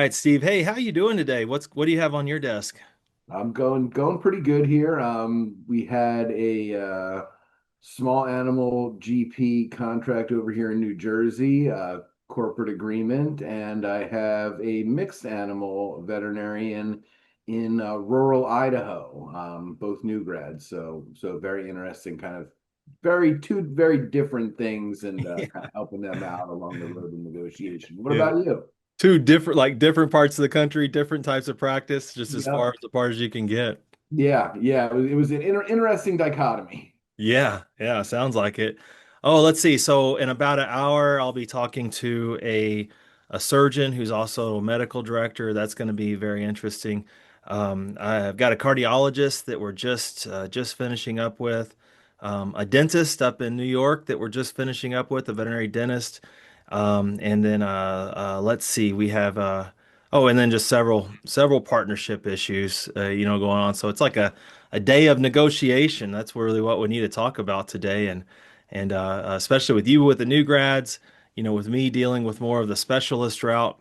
right, Steve. Hey, how you doing today? What do you have on your desk? I'm going pretty good here. We had a small animal GP contract over here in New Jersey, corporate agreement, and I have a mixed animal veterinarian in rural Idaho, both new grads. So very interesting, kind of two very different things, and kind of helping them out along the road in negotiation. What Yeah. about you? Two different, like different parts of the country, different types of practice, just as Yep. far as you can get. Yeah. It was an interesting dichotomy. Yeah, yeah, sounds like it. Oh, let's see. So in about an hour, I'll be talking to a surgeon who's also a medical director. That's going to be very interesting. I've got a cardiologist that we're just finishing up with, a dentist up in New York that we're just finishing up with, a veterinary dentist, and then let's see, we have oh, and then just several partnership issues, going on. So it's like a day of negotiation. That's really what we need to talk about today, and especially with you with the new grads, with me dealing with more of the specialist route.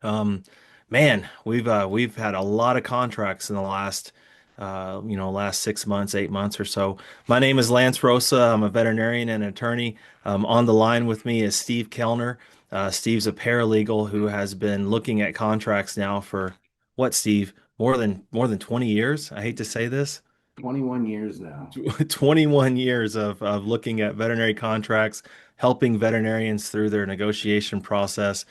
Um, Man, we've had a lot of contracts in the last 6 months, 8 months or so. My name is Lance Rosa. I'm a veterinarian and attorney. On the line with me is Steve Kellner. Steve's a paralegal who has been looking at contracts now for what, Steve? More than 20 years. I hate to say this. 21 years now. 21 years of looking at veterinary contracts, helping veterinarians through their negotiation process.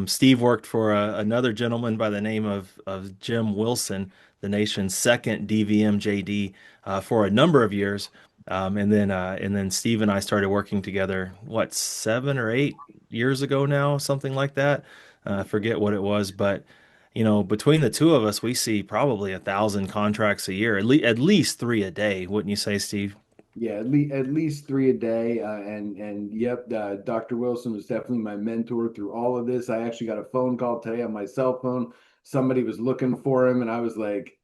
Steve worked for another gentleman by the name of Jim Wilson, the nation's second DVM for a number of years. And then Steve and I started working together, what, 7 or 8 years ago now, something like that. I forget what it was, but between the two of us, we see probably 1,000 contracts a year, at least three a day, wouldn't you say, Steve? Yeah, at least three a day. And yep, Dr. Wilson was definitely my mentor through all of this. I actually got a phone call today on my cell phone. Somebody was looking for him, and I was like,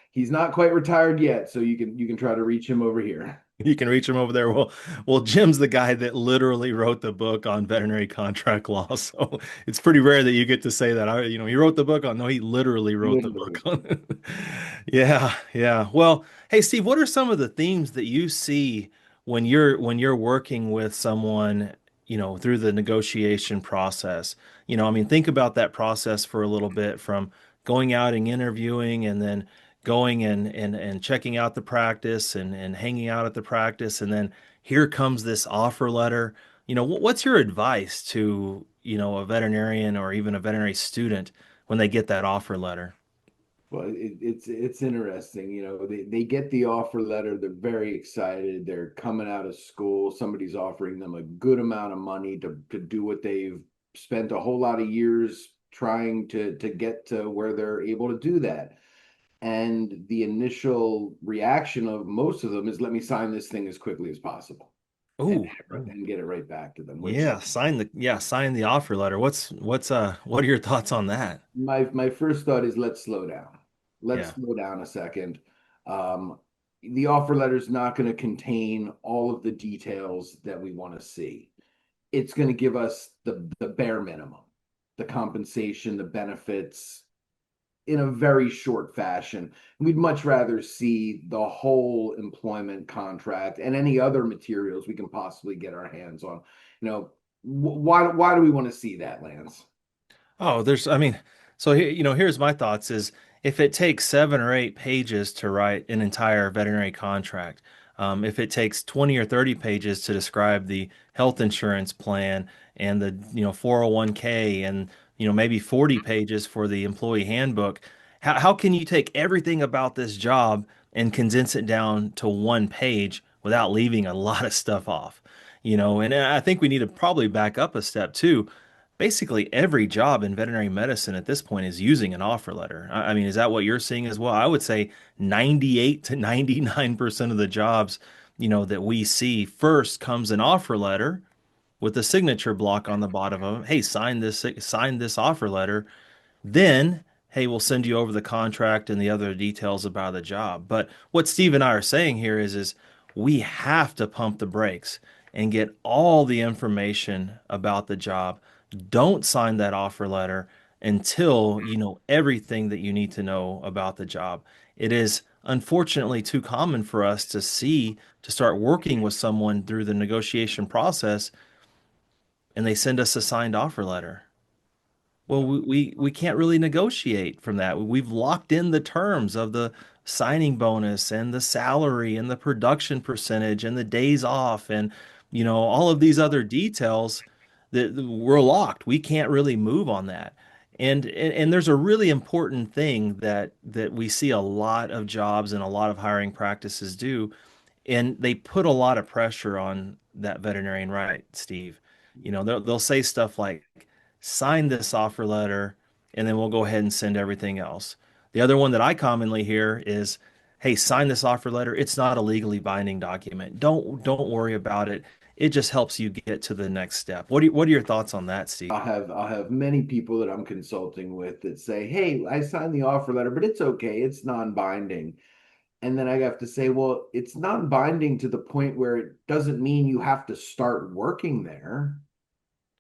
he's not quite retired yet, so you can try to reach him over here. You can reach him over there. Well, Jim's the guy that literally wrote the book on veterinary contract law. So it's pretty rare that you get to say that. He wrote the book on. No, he literally wrote the book Literally. on it. Yeah, yeah. Well, hey, Steve, what are some of the themes that you see when you're working with someone, through the negotiation process? I mean, think about that process for a little bit from going out and interviewing and then going and checking out the practice and hanging out at the practice, and then here comes this offer letter. What's your advice to, a veterinarian or even a veterinary student when they get that offer letter? Well, it's interesting. They get the offer letter, they're very excited, they're coming out of school, somebody's offering them a good amount of money to do what they've spent a whole lot of years trying to get to where they're able to do that. And the initial reaction of most of them is, let me sign this thing as quickly as possible and Oh, and get it right back to them, which sign the offer letter. What are your thoughts on that? my first thought is, let's slow down. Let's Yeah. slow down a second. Um, the offer letter is not going to contain all of the details that we want to see. It's going to give us the bare minimum, the compensation, the benefits in a very short fashion. We'd much rather see the whole employment contract and any other materials we can possibly get our hands on. Why do we want to see that, Lance? Oh, I mean, so here's my thoughts is if it takes 7 or 8 pages to write an entire veterinary contract, if it takes 20 or 30 pages to describe the health insurance plan and the, 401(k) and, maybe 40 pages for the employee handbook, how can you take everything about this job and condense it down to one page without leaving a lot of stuff off? And I think we need to probably back up a step too. Basically every job in veterinary medicine at this point is using an offer letter. I mean, is that what you're seeing as well? I would say 98 to 99% of the jobs, that we see first comes an offer letter with a signature block on the bottom of it. Hey, sign this offer letter. Then, hey, we'll send you over the contract and the other details about the job. But what Steve and I are saying here is we have to pump the brakes and get all the information about the job, Don't sign that offer letter until you know everything that you need to know about the job. It is unfortunately too common for us to start working with someone through the negotiation process and they send us a signed offer letter. Well, Yep. we can't really negotiate from that. We've locked in the terms of the signing bonus and the salary and the production percentage and the days off and all of these other details that we're locked. We can't really move on that. And there's a really important thing that we see a lot of jobs and a lot of hiring practices do, and they put a lot of pressure on that veterinarian, right, Steve? They'll say stuff like, sign this offer letter, and then we'll go ahead and send everything else. The other one that I commonly hear is, hey, sign this offer letter. It's not a legally binding document. Don't worry about it. It just helps you get to the next step. What are your thoughts on that, Steve? I'll have many people that I'm consulting with that say, "Hey, I signed the offer letter, but it's okay. It's non-binding." And then I have to say, "Well, it's non-binding to the point where it doesn't mean you have to start working there,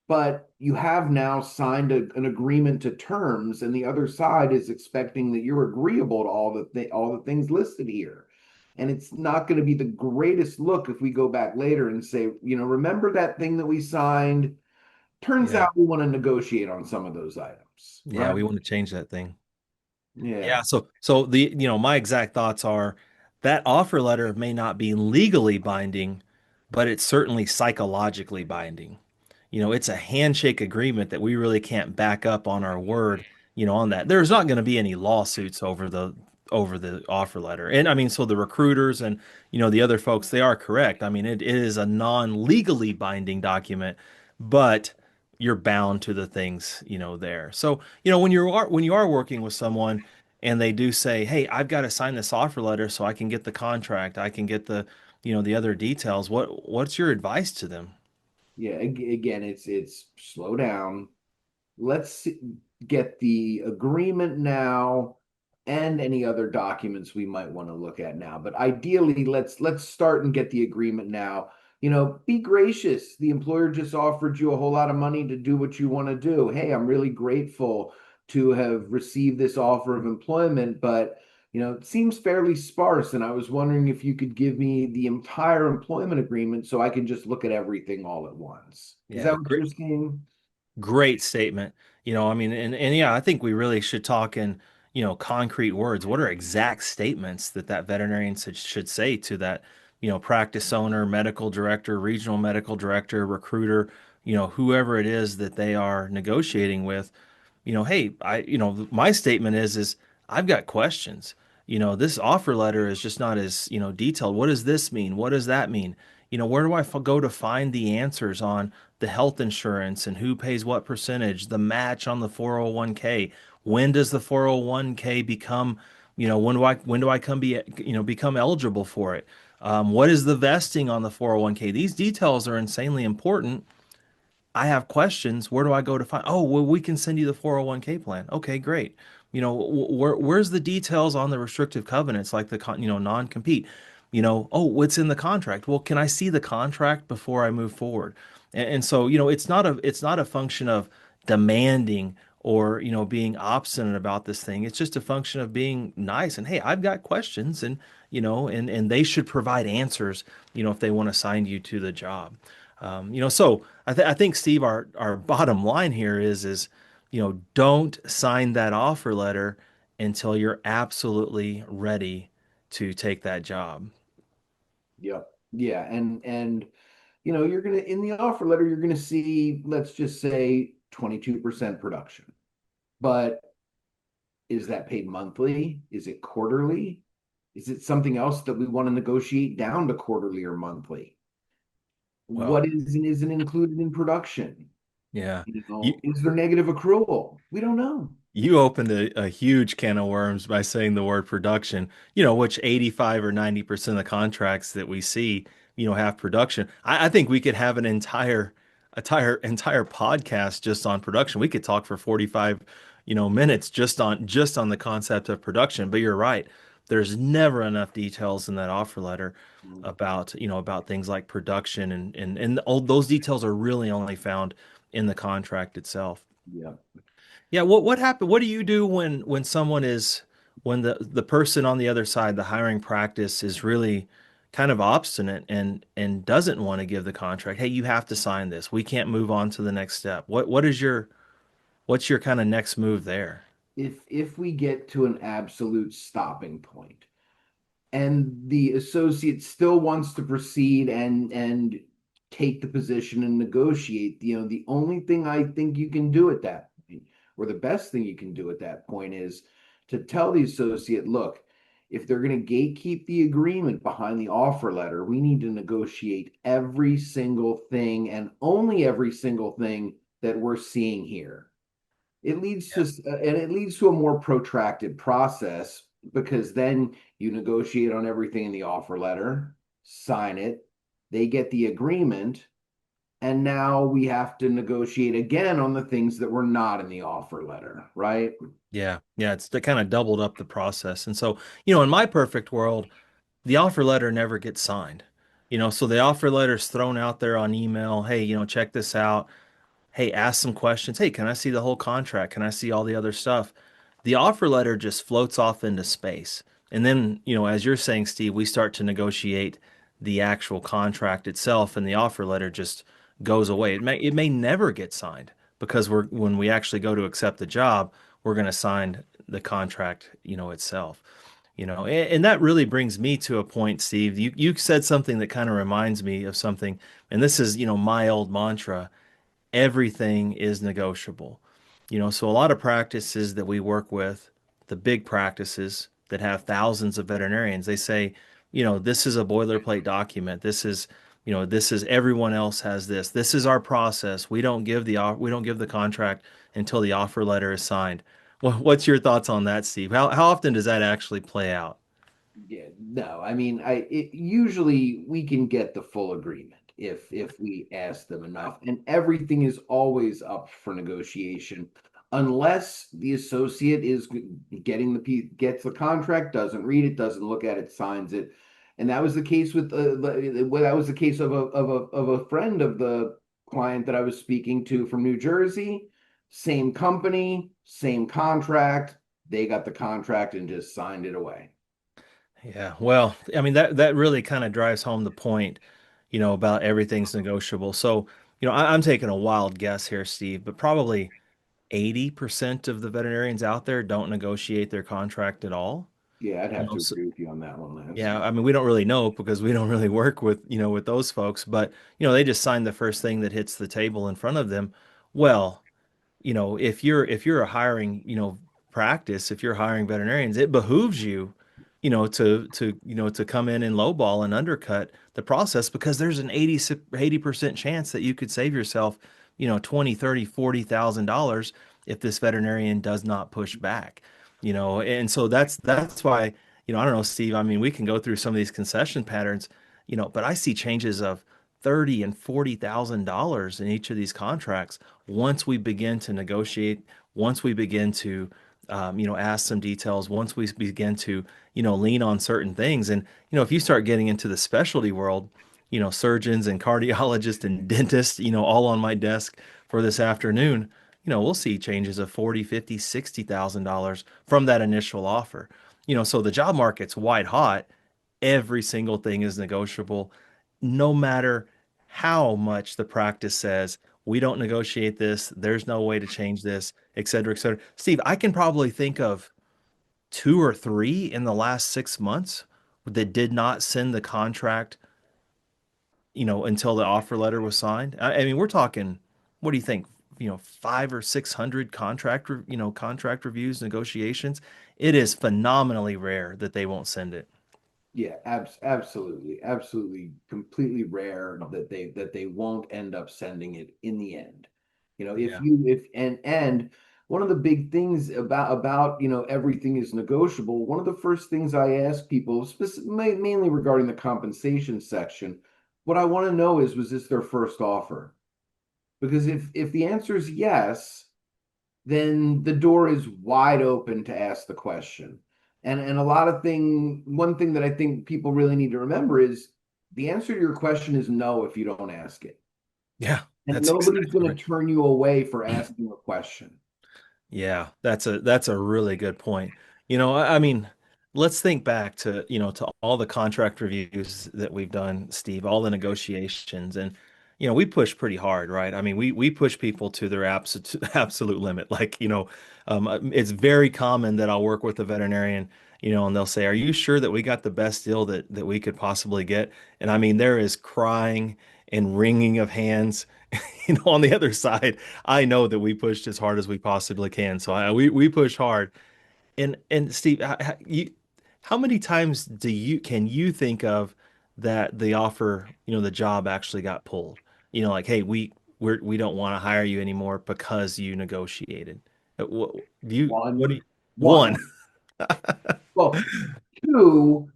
but you have now signed an agreement to terms, and the other side is expecting that you're agreeable to all the things listed here." And it's not going to be the greatest look if we go back later and say, remember that thing that we signed? Turns Yeah. out we want to negotiate on some of those items, Yeah, right? we want to change that thing. Yeah, Yeah. so my exact thoughts are that offer letter may not be legally binding, but it's certainly psychologically binding. It's a handshake agreement that we really can't back up on our word, on that. There's not going to be any lawsuits over the offer letter. And I mean, so the recruiters and the other folks, they are correct. I mean, it is a non-legally binding document, but you're bound to the things, there. So, when you are working with someone and they do say, "Hey, I've got to sign this offer letter so I can get the contract, I can get the other details." What's your advice to them? Yeah. Again, it's slow down. Let's get the agreement now and any other documents we might want to look at now. But ideally, let's start and get the agreement now. Be gracious. The employer just offered you a whole lot of money to do what you want to do. Hey, I'm really grateful to have received this offer of employment, but it seems fairly sparse, and I was wondering if you could give me the entire employment agreement so I can just look at everything all at once. Is that Yeah, what great. you're saying? Great statement. I mean, and yeah, I think we really should talk in, concrete words. What are exact statements that veterinarian should say to that, practice owner, medical director, regional medical director, recruiter, whoever it is that they are negotiating with, hey, my statement is I've got questions. This offer letter is just not as, detailed. What does this mean? What does that mean? Where do I go to find the answers on the health insurance and who pays what percentage, the match on the 401k? When does the 401k become, when do I become eligible for it? What is the vesting on the 401k? These details are insanely important. I have questions. Where do I go to find? Oh, well, we can send you the 401k plan. Okay, great. Where's the details on the restrictive covenants, like the non-compete? Oh, what's in the contract? Well, can I see the contract before I move forward? And so, it's not a function of demanding or, being obstinate about this thing. It's just a function of being nice and, hey, I've got questions, and, and they should provide answers, if they want to sign you to the job. So I think Steve, our bottom line here is don't sign that offer letter until you're absolutely ready to take that job. Yep. Yeah. And you're gonna in the offer letter, you're gonna see, let's just say 22% production. But is that paid monthly? Is it quarterly? Is it something else that we want to negotiate down to quarterly or monthly? Well, What is and isn't included in production? yeah. You Is there negative accrual? We don't know. you opened a huge can of worms by saying the word production, which 85 or 90% of the contracts that we see, have production. I think we could have an entire podcast just on production. We could talk for 45, minutes just on the concept of production. But you're right. there's never enough details in that offer letter about, about things like production and all those details are really only found in the contract itself. Yeah. Yeah, what happened? What do you do when someone is when the person on the other side, the hiring practice is really kind of obstinate and doesn't want to give the contract? Hey, you have to sign this. We can't move on to the next step. What's your kind of next move there? If we get to an absolute stopping point and the associate still wants to proceed and take the position and negotiate, the only thing I think you can do at that point, or the best thing you can do at that point, is to tell the associate, look, if they're going to gatekeep the agreement behind the offer letter, we need to negotiate every single thing and only every single thing that we're seeing here. It leads to a more protracted process, because then you negotiate on everything in the offer letter, sign it, they get the agreement, and now we have to negotiate again on the things that were not in the offer letter, right? Yeah, it's kind of doubled up the process. And so, in my perfect world, the offer letter never gets signed. So the offer letter's thrown out there on email. Hey, check this out. Hey, ask some questions. Hey, can I see the whole contract? Can I see all the other stuff? The offer letter just floats off into space. And then, as you're saying, Steve, we start to negotiate the actual contract itself, and the offer letter just goes away. It may never get signed because when we actually go to accept the job, we're going to sign the contract, itself. And that really brings me to a point, Steve. You said something that kind of reminds me of something, and this is, my old mantra: everything is negotiable. So a lot of practices that we work with, the big practices that have thousands of veterinarians, they say, this is a boilerplate document. This is everyone else has this. This is our process. We don't give the contract until the offer letter is signed. What's your thoughts on that, Steve? How often does that actually play out? Yeah, no, I mean, usually we can get the full agreement if we ask them enough, and everything is always up for negotiation, unless the associate is getting gets the contract, doesn't read it, doesn't look at it, signs it, and that was the case with that was the case of a friend of the client that I was speaking to from New Jersey, same company, same contract, they got the contract and just signed it away. Yeah, well, I mean that really kind of drives home the point, about everything's negotiable. So, I'm taking a wild guess here, Steve, but probably 80% of the veterinarians out there don't negotiate their contract at all. Yeah, I'd have to So, agree with you on that one, Lance. yeah, I mean we don't really know because we don't really work with, with those folks, but they just sign the first thing that hits the table in front of them. Well, if you're a hiring, practice, if you're hiring veterinarians, it behooves you, to come in and lowball and undercut the process because there's an 80% chance that you could save yourself, 20, 30, $40,000 if this veterinarian does not push back. And so that's why, I don't know, Steve, I mean, we can go through some of these concession patterns, but I see changes of 30 and $40,000 in each of these contracts once we begin to negotiate, once we begin to, ask some details, once we begin to, lean on certain things. And, if you start getting into the specialty world, surgeons and cardiologists and dentists, all on my desk for this afternoon, we'll see changes of 40, 50, $60,000 from that initial offer. So the job market's white hot. Every single thing is negotiable, no matter how much the practice says we don't negotiate this, there's no way to change this, et cetera, et cetera. Steve, I can probably think of two or three in the last 6 months that did not send the contract, until the offer letter was signed. I mean, we're talking, what do you think? Five or 600 contract reviews, negotiations. It is phenomenally rare that they won't send it. Yeah, absolutely, absolutely, completely rare that they won't end up sending it in the end. If Yeah. you if and one of the big things about everything is negotiable. One of the first things I ask people, mainly regarding the compensation section, what I want to know is, was this their first offer? Because if the answer is yes, then the door is wide open to ask the question. And a lot of one thing that I think people really need to remember is the answer to your question is no if you don't ask it. Yeah, And that's nobody's exactly going right. to turn you away for asking a question. Yeah, that's a really good point. I mean, let's think back to, to all the contract reviews that we've done, Steve, all the negotiations, and we push pretty hard, right? I mean, we push people to their absolute absolute limit. Like, it's very common that I'll work with a veterinarian, and they'll say, "Are you sure that we got the best deal that we could possibly get?" And I mean, there is crying and wringing of hands. On the other side, I know that we pushed as hard as we possibly can. So we push hard. And Steve, how many times can you think of that the offer, the job actually got pulled? Like, hey, we don't want to hire you anymore because you negotiated. What do One, you, one? one. Well, two,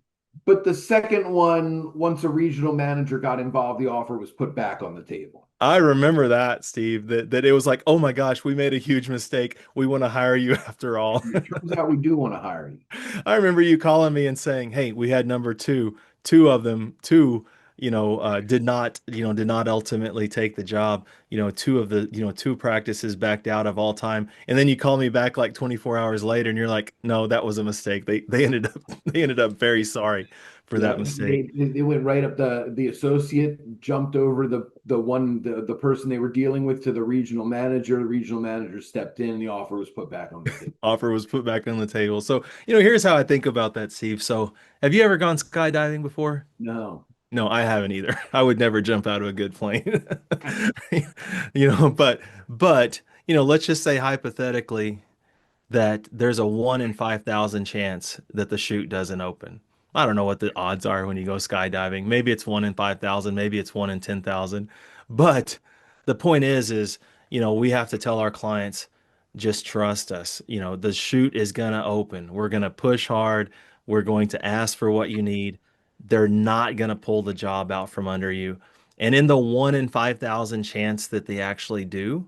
but the second one, once a regional manager got involved, the offer was put back on the table. I remember that, Steve, that it was like, oh my gosh, we made a huge mistake. We want to hire you after all. It turns out we do want to hire you. I remember you calling me and saying, "Hey, we had number two. Two of them, two, did not ultimately take the job. Two of the, two practices backed out of all time." And then you call me back like 24 hours later, and you're like, "No, that was a mistake. They ended up they ended up very sorry for Yeah, that mistake." they went right up the associate jumped over the person they were dealing with to the regional manager. The regional manager stepped in, the offer was put back on the table. Offer was put back on the table. So, here's how I think about that, Steve. So, have you ever gone skydiving before? No. No, I haven't either. I would never jump out of a good plane. But let's just say hypothetically that there's a 1 in 5,000 chance that the chute doesn't open. I don't know what the odds are when you go skydiving. Maybe it's 1 in 5,000, maybe it's 1 in 10,000. But the point is, we have to tell our clients, just trust us. The chute is gonna open. We're gonna push hard. We're going to ask for what you need. They're not gonna pull the job out from under you. And in the 1 in 5,000 chance that they actually do,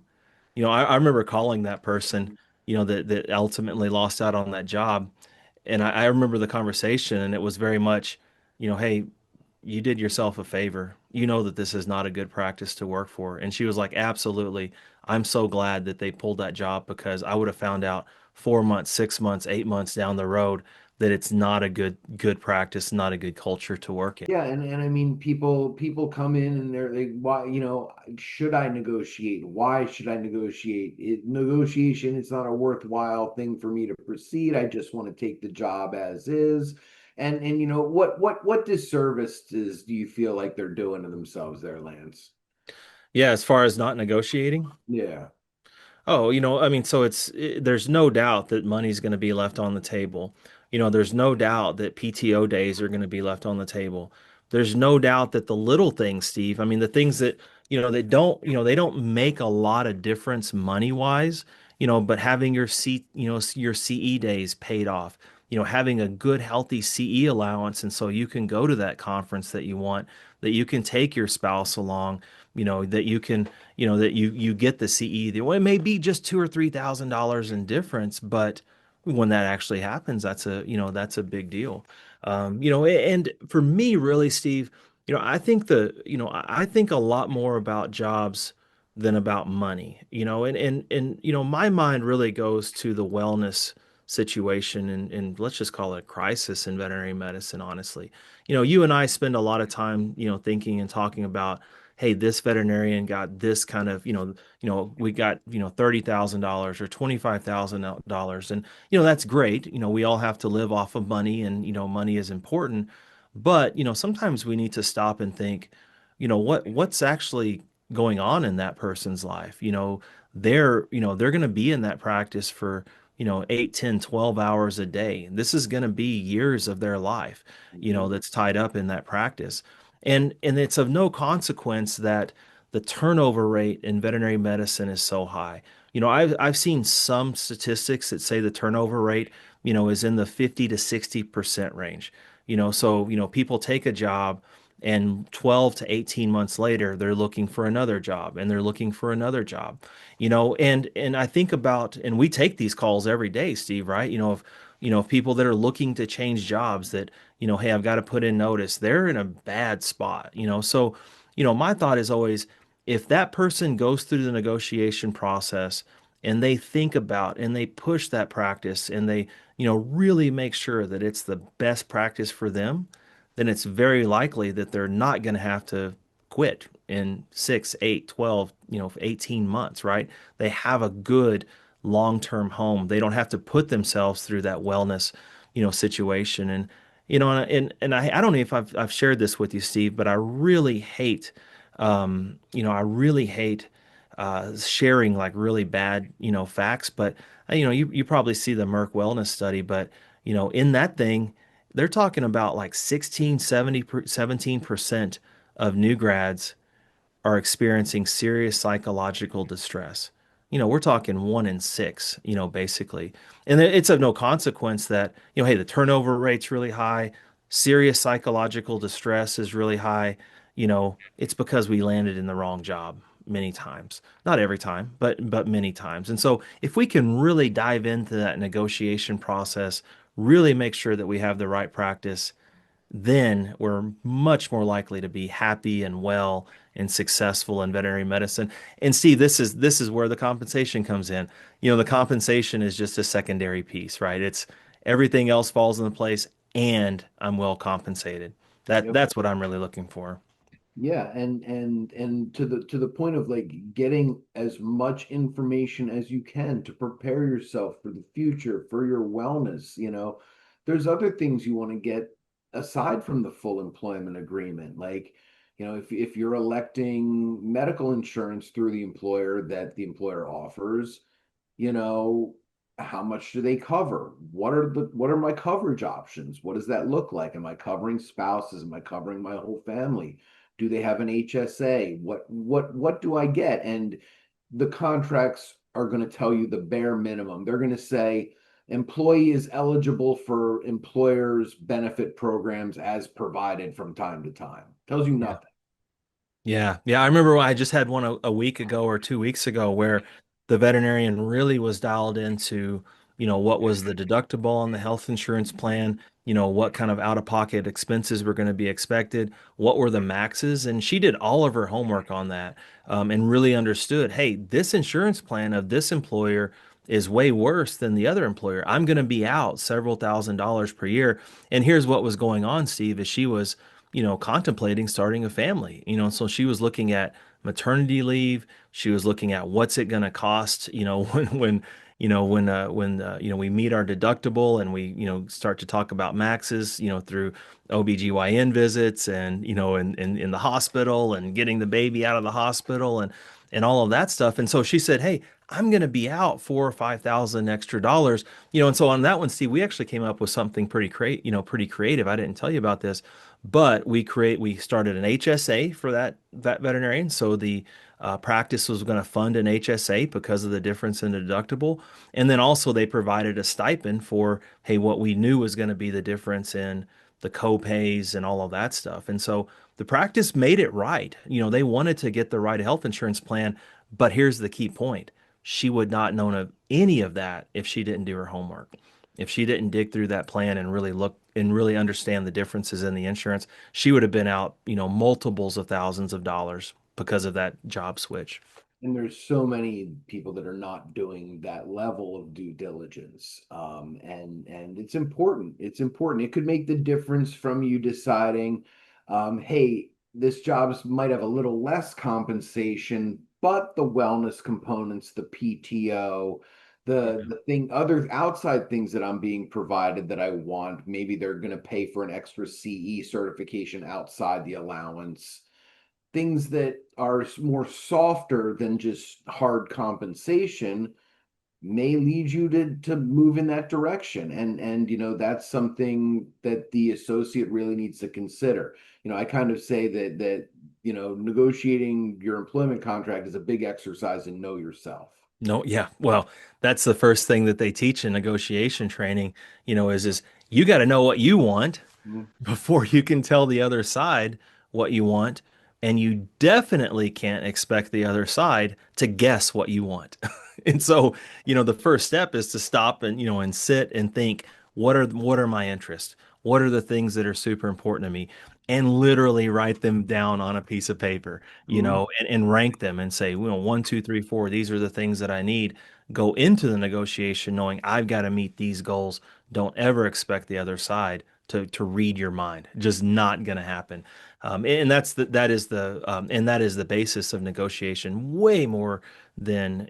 I remember calling that person, that ultimately lost out on that job. And I remember the conversation, and it was very much, hey, you did yourself a favor. You know that this is not a good practice to work for. And she was like, absolutely. I'm so glad that they pulled that job because I would have found out 4 months, 6 months, 8 months down the road that it's not a good practice, not a good culture to work in. Yeah, and I mean people come in and they why should I negotiate? Why should I negotiate? Negotiation it's not a worthwhile thing for me to proceed. I just want to take the job as is. And what disservices do you feel like they're doing to themselves there, Lance? Yeah, as far as not negotiating. Yeah. Oh, I mean, so there's no doubt that money's going to be left on the table. There's no doubt that PTO days are going to be left on the table. There's no doubt that the little things, Steve, I mean, the things that, they don't make a lot of difference money wise, but having your CE days paid off, having a good, healthy CE allowance. And so you can go to that conference that you want, that you can take your spouse along, that you can that you get the CE. Well, it may be just $2,000 or $3,000 in difference, but when that actually happens, that's a big deal. And for me, really, Steve, I think a lot more about jobs than about money. And my mind really goes to the wellness situation and let's just call it a crisis in veterinary medicine, honestly. You and I spend a lot of time, thinking and talking about, hey, this veterinarian got this kind of, we got, $30,000 or $25,000. And, that's great. We all have to live off of money and, money is important. But, sometimes we need to stop and think, what's actually going on in that person's life? They're going to be in that practice for, 8, 10, 12 hours a day. This is going to be years of their life, Mhm. that's tied up in that practice. And it's of no consequence that the turnover rate in veterinary medicine is so high. I've seen some statistics that say the turnover rate, is in the 50 to 60% range. So, people take a job and 12 to 18 months later, they're looking for another job and they're looking for another job. And I think about, and we take these calls every day, Steve, right? of people that are looking to change jobs that, hey, I've got to put in notice. They're in a bad spot. So, my thought is always if that person goes through the negotiation process and they think about and they push that practice and they, really make sure that it's the best practice for them, then it's very likely that they're not going to have to quit in 6, 8, 12, 18 months, right? They have a good long-term home. They don't have to put themselves through that wellness, situation. And, I don't know if I've shared this with you, Steve, but I really hate sharing like really bad, facts. But you probably see the Merck Wellness study, but in that thing, they're talking about like 16, 70, 17% of new grads are experiencing serious psychological distress. We're talking 1 in 6, basically. And it's of no consequence that, hey, the turnover rate's really high, serious psychological distress is really high. It's because we landed in the wrong job many times. Not every time, but many times. And so if we can really dive into that negotiation process, really make sure that we have the right practice, then we're much more likely to be happy and well and successful in veterinary medicine. And Steve, this is where the compensation comes in. The compensation is just a secondary piece, right? It's everything else falls into place and I'm well compensated. Yep. That's what I'm really looking for. Yeah, and to the point of like getting as much information as you can to prepare yourself for the future, for your wellness, there's other things you want to get aside from the full employment agreement. Like, if you're electing medical insurance through the employer that the employer offers, you know, how much do they cover? What are my coverage options? What does that look like? Am I covering spouses? Am I covering my whole family? Do they have an HSA? What do I get? And the contracts are going to tell you the bare minimum. They're going to say employee is eligible for employers benefit programs as provided from time to time. Tells you Yeah. nothing. Yeah, yeah. I remember I just had one a week ago or 2 weeks ago where the veterinarian really was dialed into, what was the deductible on the health insurance plan, what kind of out-of-pocket expenses were going to be expected, what were the maxes, and she did all of her homework on that, and really understood, hey, this insurance plan of this employer is way worse than the other employer. I'm going to be out several $1,000s per year. And here's what was going on, Steve, is she was contemplating starting a family. So she was looking at maternity leave. She was looking at what's it going to cost, when we meet our deductible and we, start to talk about maxes, through OBGYN visits and, in the hospital and getting the baby out of the hospital and all of that stuff. And so she said, hey, I'm going to be out 4 or 5 thousand extra dollars, and so on that one, Steve, we actually came up with something pretty creative. I didn't tell you about this, but we started an HSA for that veterinarian. So the practice was going to fund an HSA because of the difference in the deductible, and then also they provided a stipend for, hey, what we knew was going to be the difference in the co-pays and all of that stuff. And so the practice made it right. They wanted to get the right health insurance plan, but here's the key point: she would not know of any of that if she didn't do her homework. If she didn't dig through that plan and really look and really understand the differences in the insurance, she would have been out, multiples of thousands of dollars because of that job switch. And there's so many people that are not doing that level of due diligence, and it's important. It's important. It could make the difference from you deciding, hey, this job might have a little less compensation, but the wellness components, the PTO, the thing, other outside things that I'm being provided that I want, maybe they're going to pay for an extra CE certification outside the allowance, things that are more softer than just hard compensation may lead you to move in that direction, and that's something that the associate really needs to consider. I kind of say that negotiating your employment contract is a big exercise in know yourself. No, yeah. Well, that's the first thing that they teach in negotiation training, is you got to know what you want Mhm. before you can tell the other side what you want. And you definitely can't expect the other side to guess what you want. And so, the first step is to stop and, and sit and think, what are my interests? What are the things that are super important to me? And literally write them down on a piece of paper, Mhm. and rank them and say, one, two, three, four, these are the things that I need. Go into the negotiation knowing I've got to meet these goals. Don't ever expect the other side to read your mind. Just not going to happen. And that is the basis of negotiation, way more than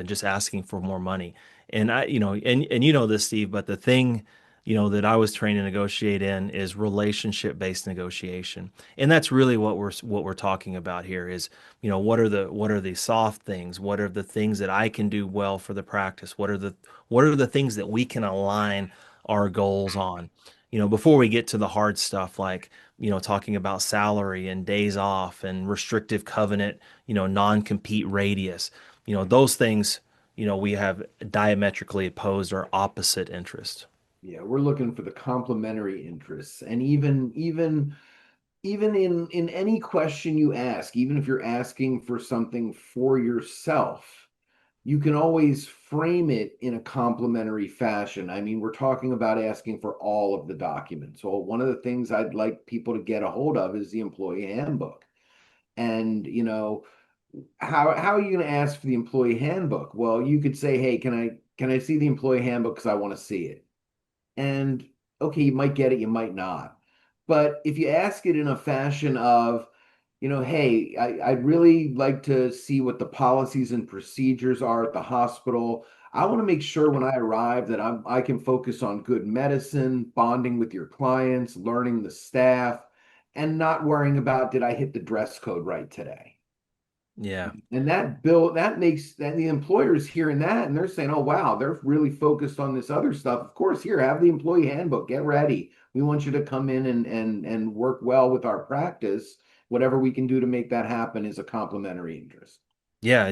just asking for more money. And and you know this, Steve, but the thing, that I was trained to negotiate in is relationship-based negotiation. And that's really what we're talking about here is, what are the soft things? What are the things that I can do well for the practice? What are the things that we can align our goals on? Before we get to the hard stuff like, talking about salary and days off and restrictive covenant, non-compete radius, those things, we have diametrically opposed or opposite interest. Yeah, we're looking for the complementary interests. And even in any question you ask, even if you're asking for something for yourself, you can always frame it in a complimentary fashion. I mean, we're talking about asking for all of the documents. So one of the things I'd like people to get a hold of is the employee handbook. And, how are you going to ask for the employee handbook? Well, you could say, "Hey, can I see the employee handbook because I want to see it?" And okay, you might get it, you might not. But if you ask it in a fashion of, hey, I'd really like to see what the policies and procedures are at the hospital. I want to make sure when I arrive that I can focus on good medicine, bonding with your clients, learning the staff, and not worrying about did I hit the dress code right today. Yeah. And that makes that the employers hearing that and they're saying, oh wow, they're really focused on this other stuff. Of course, here, have the employee handbook, get ready. We want you to come in and work well with our practice. Whatever we can do to make that happen is a complementary interest. Yeah,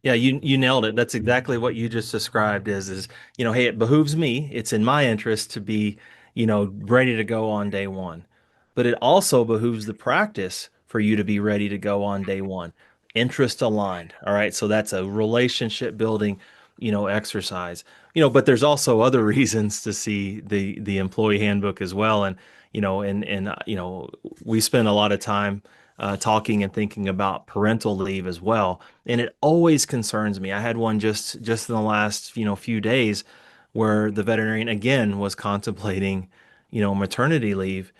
yeah, you nailed it. That's exactly what you just described is, hey, it behooves me. It's in my interest to be, ready to go on day one. But it also behooves the practice for you to be ready to go on day one. Interest aligned. All right. So that's a relationship building, exercise. But there's also other reasons to see the employee handbook as well. And we spend a lot of time talking and thinking about parental leave as well. And it always concerns me. I had one just in the last, few days where the veterinarian again was contemplating, maternity leave,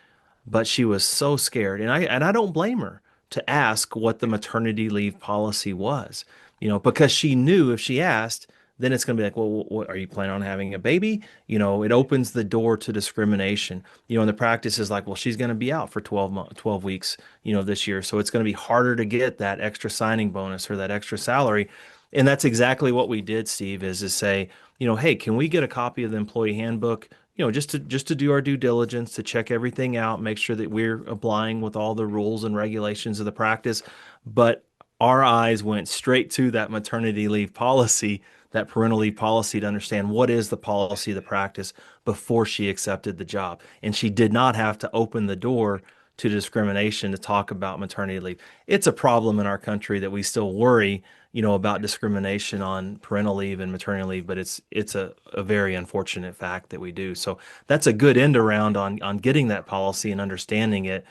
but she was so scared. And I don't blame her to ask what the maternity leave policy was, because she knew if she asked, then it's going to be like, well, what, are you planning on having a baby? It opens the door to discrimination. And the practice is like, well, she's going to be out for 12 weeks, this year. So it's going to be harder to get that extra signing bonus or that extra salary. And that's exactly what we did, Steve, is say, hey, can we get a copy of the employee handbook? Just to do our due diligence, to check everything out, make sure that we're complying with all the rules and regulations of the practice. But our eyes went straight to that maternity leave policy, that parental leave policy, to understand what is the policy of the practice before she accepted the job. And she did not have to open the door to discrimination to talk about maternity leave. It's a problem in our country that we still worry, about discrimination on parental leave and maternity leave, but it's a very unfortunate fact that we do. So that's a good end around on getting that policy and understanding it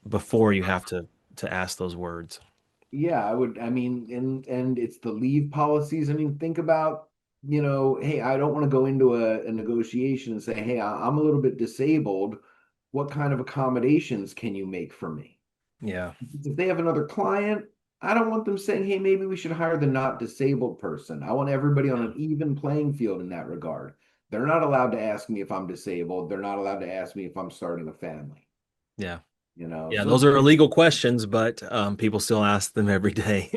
before you have to ask those words. Yeah, I mean, and it's the leave policies. I mean, think about, hey, I don't want to go into a negotiation and say, hey, I'm a little bit disabled. What kind of accommodations can you make for me? Yeah. If they have another client, I don't want them saying, hey, maybe we should hire the not disabled person. I want everybody on Yeah. an even playing field in that regard. They're not allowed to ask me if I'm disabled. They're not allowed to ask me if I'm starting a family, Yeah. Yeah, So those are illegal questions, but people still ask them every day,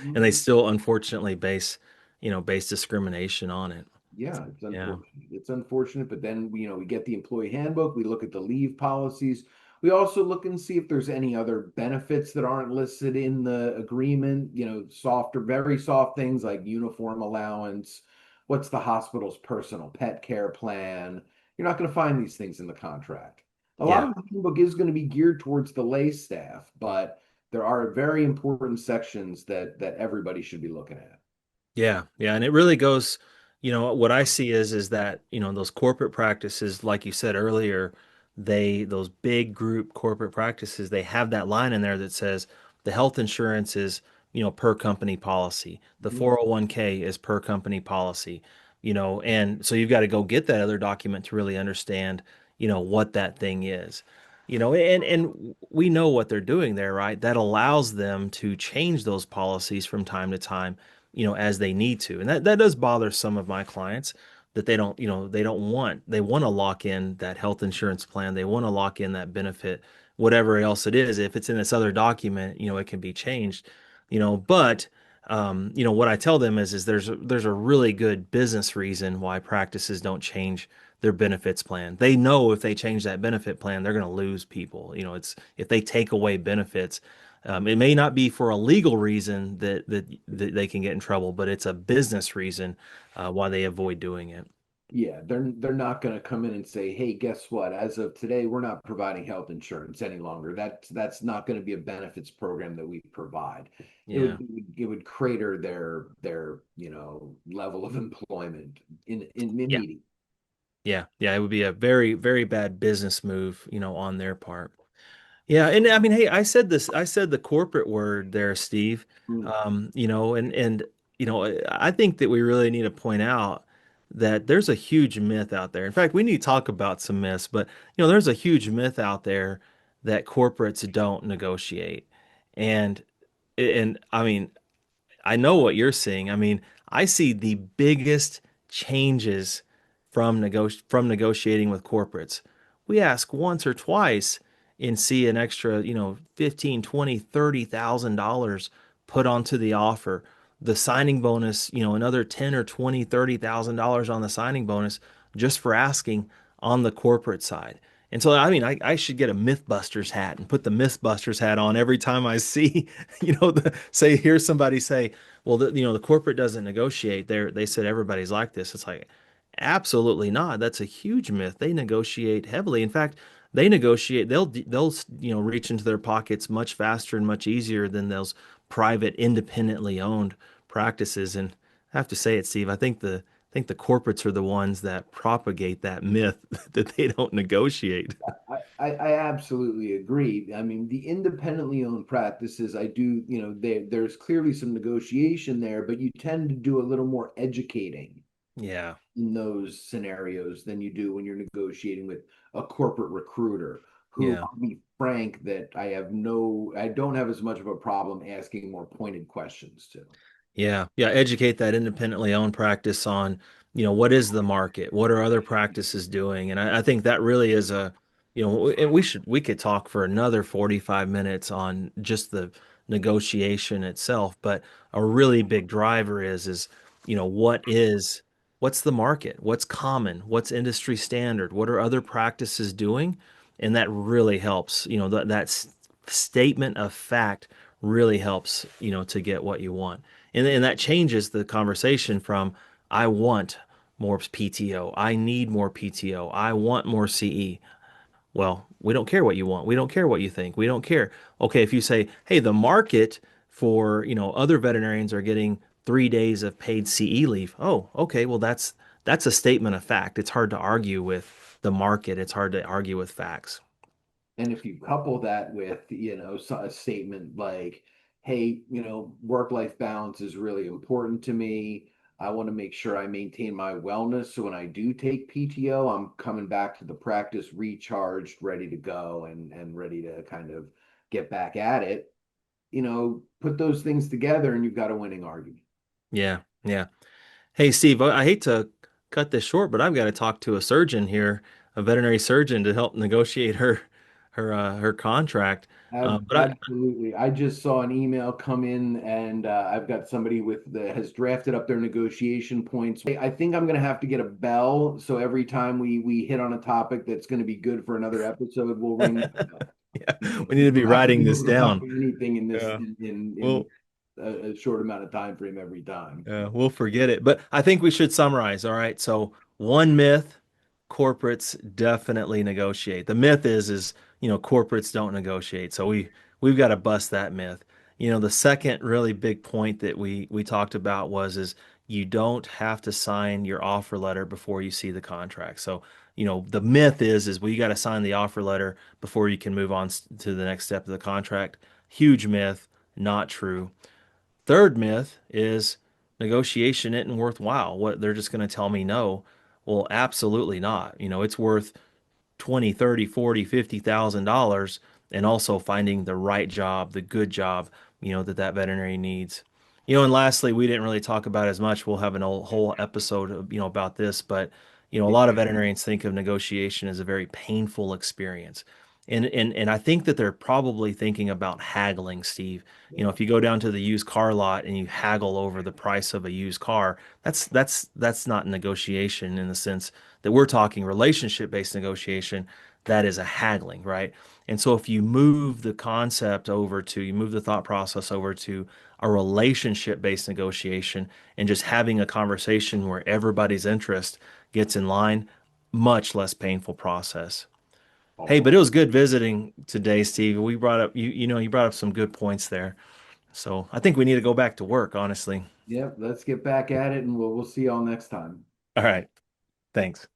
and they still unfortunately base discrimination on it. yeah, it's Yeah. unfortunate. It's unfortunate, but then we get the employee handbook, we look at the leave policies. We also look and see if there's any other benefits that aren't listed in the agreement, softer, very soft things like uniform allowance, what's the hospital's personal pet care plan. You're not going to find these things in the contract. A lot Yeah. of the handbook is going to be geared towards the lay staff, but there are very important sections that everybody should be looking at. Yeah, yeah, and it really goes. What I see is that, those corporate practices, like you said earlier, those big group corporate practices, they have that line in there that says the health insurance is, per company policy. The Mhm. 401k is per company policy, and so you've got to go get that other document to really understand, what that thing is. And we know what they're doing there, right? That allows them to change those policies from time to time, as they need to. And that does bother some of my clients that they want to lock in that health insurance plan. They want to lock in that benefit, whatever else it is. If it's in this other document, it can be changed, but what I tell them is there's a really good business reason why practices don't change their benefits plan. They know if they change that benefit plan, they're going to lose people. It's if they take away benefits, it may not be for a legal reason that they can get in trouble, but it's a business reason why they avoid doing it. Yeah, they're not going to come in and say, "Hey, guess what? As of today, we're not providing health insurance any longer." That's not going to be a benefits program that we provide. Yeah, It would crater their level of employment in yeah, immediate. yeah. It would be a very, very bad business move, on their part. Yeah, and I mean, hey, I said the corporate word there, Steve. And I think that we really need to point out that there's a huge myth out there. In fact, we need to talk about some myths, but there's a huge myth out there that corporates don't negotiate. And and I mean, I know what you're seeing. I mean, I see the biggest changes from negotiating with corporates. We ask once or twice and see an extra, 15, 20, $30,000 put onto the offer. The signing bonus, another 10 or 20, $30,000 on the signing bonus just for asking on the corporate side. And so, I mean, I should get a Mythbusters hat and put the Mythbusters hat on every time I see, hear somebody say, well, the corporate doesn't negotiate. They said everybody's like this. It's like, absolutely not. That's a huge myth. They negotiate heavily. In fact, they negotiate. They'll reach into their pockets much faster and much easier than those private, independently owned practices. And I have to say it, Steve. I think the corporates are the ones that propagate that myth that they don't negotiate. I absolutely agree. I mean, the independently owned practices, I do, there's clearly some negotiation there, but you tend to do a little more educating Yeah, in those scenarios than you do when you're negotiating with a corporate recruiter who, yeah. I'll be frank, that I don't have as much of a problem asking more pointed questions to. Yeah, yeah, educate that independently owned practice on, what is the market? What are other practices doing? And I think that really is and we could talk for another 45 minutes on just the negotiation itself, but a really big driver is, what's the market? What's common? What's industry standard? What are other practices doing? And that really helps, that statement of fact really helps, to get what you want. And that changes the conversation from I want more PTO, I need more PTO, I want more CE. Well, we don't care what you want. We don't care what you think. We don't care. Okay, if you say, hey, the market for, other veterinarians are getting 3 days of paid CE leave. Oh, okay. Well, that's a statement of fact. It's hard to argue with the market. It's hard to argue with facts. And if you couple that with, a statement like, hey, work-life balance is really important to me. I want to make sure I maintain my wellness. So when I do take PTO, I'm coming back to the practice recharged, ready to go and ready to kind of get back at it. Put those things together and you've got a winning argument. Yeah, yeah. Hey, Steve, I hate to cut this short, but I've got to talk to a surgeon here, a veterinary surgeon, to help negotiate her contract. But Absolutely. I just saw an email come in, and I've got somebody that has drafted up their negotiation points. I think I'm going to have to get a bell, so every time we hit on a topic that's going to be good for another episode, we'll ring that bell. yeah, we need We to be don't have to writing be this able to talk down. about anything in this Yeah. in Well, a short amount of time frame every time. we'll forget it. But I think we should summarize. All right. So one myth, corporates definitely negotiate. The myth is, corporates don't negotiate. So we've got to bust that myth. The second really big point that we talked about was is you don't have to sign your offer letter before you see the contract. So, the myth is well, you got to sign the offer letter before you can move on to the next step of the contract. Huge myth, not true. Third myth is negotiation isn't worthwhile. What they're just going to tell me no. Well, absolutely not. It's worth 20, 30, 40, $50,000 and also finding the right job, the good job, that veterinary needs. And lastly, we didn't really talk about as much. We'll have an whole episode, about this, but a lot of veterinarians think of negotiation as a very painful experience. And I think that they're probably thinking about haggling, Steve. If you go down to the used car lot and you haggle over the price of a used car, that's not negotiation in the sense that we're talking relationship-based negotiation. That is a haggling, right? And so if you move the concept over to, you move the thought process over to a relationship-based negotiation and just having a conversation where everybody's interest gets in line, much less painful process. Hey, but it Oh, was good visiting today, Steve. We brought up you brought up some good points there. So I think we need to go back to work, honestly. yep. Let's get back at it, and we'll see y'all next time. All right. Thanks.